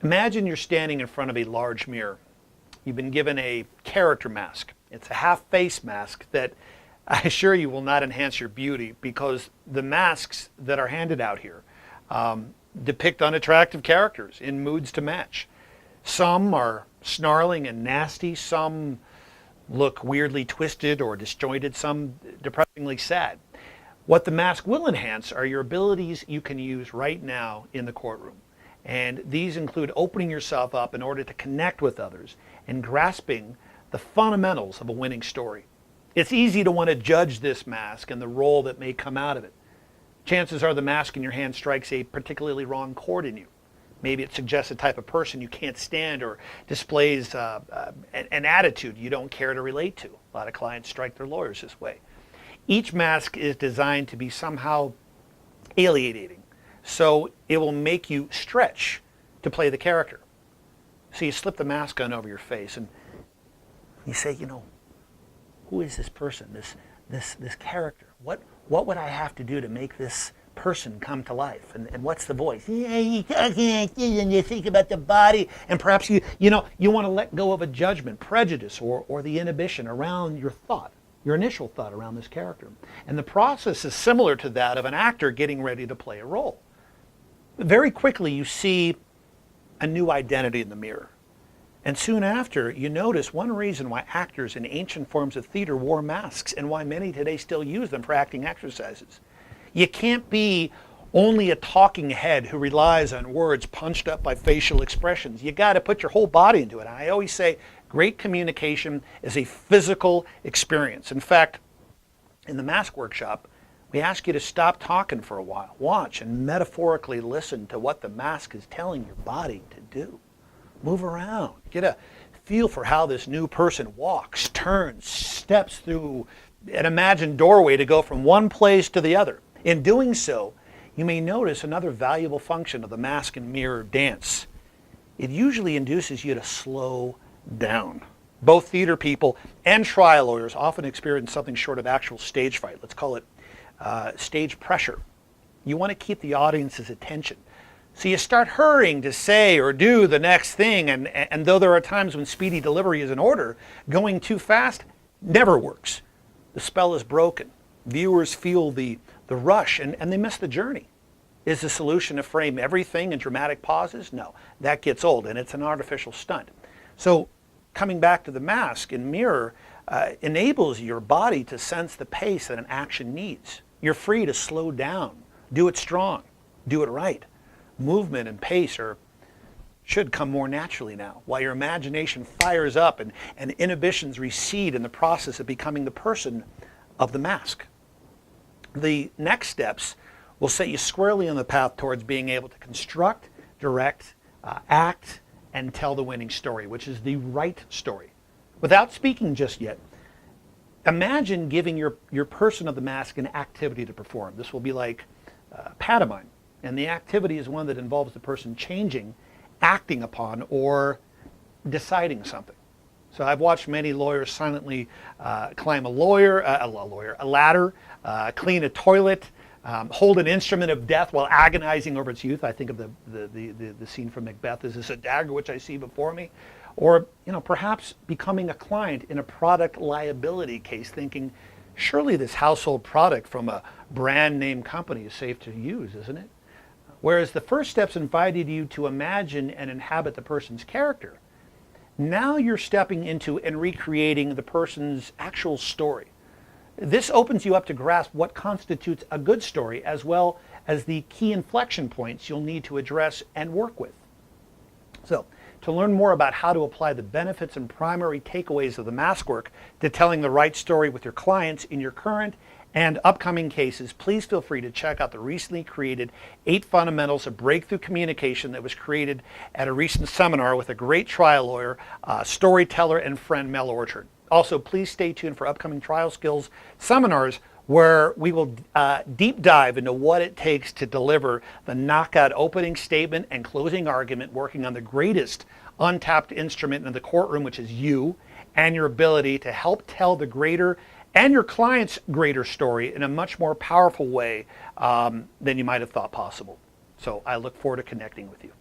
Imagine you're standing in front of a large mirror. You've been given a character mask. It's a half-face mask that I assure you will not enhance your beauty, because the masks that are handed out here depict unattractive characters in moods to match. Some are snarling and nasty, some look weirdly twisted or disjointed, some depressingly sad. What the mask will enhance are your abilities you can use right now in the courtroom. And these include opening yourself up in order to connect with others and grasping the fundamentals of a winning story. It's easy to want to judge this mask and the role that may come out of it. Chances are the mask in your hand strikes a particularly wrong chord in you. Maybe it suggests a type of person you can't stand, or displays an attitude you don't care to relate to. A lot of clients strike their lawyers this way. Each mask is designed to be somehow alienating, so it will make you stretch to play the character. So you slip the mask on over your face and you say, who is this person, this character? What would I have to do to make this person come to life? And what's the voice? Yeah, and you think about the body, and perhaps you want to let go of a judgment, prejudice, or the inhibition around your thought, your initial thought around this character. And the process is similar to that of an actor getting ready to play a role. Very quickly you see a new identity in the mirror. And soon after, you notice one reason why actors in ancient forms of theater wore masks, and why many today still use them for acting exercises. You can't be only a talking head who relies on words punched up by facial expressions. You got to put your whole body into it. And I always say great communication is a physical experience. In fact, in the mask workshop, we ask you to stop talking for a while. Watch and metaphorically listen to what the mask is telling your body to do. Move around. Get a feel for how this new person walks, turns, steps through an imagined doorway to go from one place to the other. In doing so, you may notice another valuable function of the mask and mirror dance. It usually induces you to slow down. Both theater people and trial lawyers often experience something short of actual stage fright. Let's call it stage pressure. You want to keep the audience's attention. So you start hurrying to say or do the next thing, and though there are times when speedy delivery is in order, going too fast never works. The spell is broken. Viewers feel the rush and they miss the journey. Is the solution to frame everything in dramatic pauses? No, that gets old and it's an artificial stunt. So coming back to the mask and mirror enables your body to sense the pace that an action needs. You're free to slow down, do it strong, do it right. Movement and pace should come more naturally now, while your imagination fires up and inhibitions recede in the process of becoming the person of the mask. The next steps will set you squarely on the path towards being able to construct, direct, act, and tell the winning story, which is the right story. Without speaking just yet, imagine giving your person of the mask an activity to perform. This will be like pantomime. And the activity is one that involves the person changing, acting upon, or deciding something. So I've watched many lawyers silently climb a ladder, clean a toilet, hold an instrument of death while agonizing over its use. I think of the scene from Macbeth. Is this a dagger which I see before me? Or perhaps becoming a client in a product liability case, thinking, surely this household product from a brand name company is safe to use, isn't it? Whereas the first steps invited you to imagine and inhabit the person's character, now you're stepping into and recreating the person's actual story. This opens you up to grasp what constitutes a good story, as well as the key inflection points you'll need to address and work with. So, to learn more about how to apply the benefits and primary takeaways of the mask work to telling the right story with your clients in your current and upcoming cases, please feel free to check out the recently created 8 Fundamentals of Breakthrough Communication that was created at a recent seminar with a great trial lawyer, storyteller, and friend, Mel Orchard. Also, please stay tuned for upcoming trial skills seminars where we will deep dive into what it takes to deliver the knockout opening statement and closing argument, working on the greatest untapped instrument in the courtroom, which is you, and your ability to help tell the greater and your client's greater story in a much more powerful way than you might have thought possible. So I look forward to connecting with you.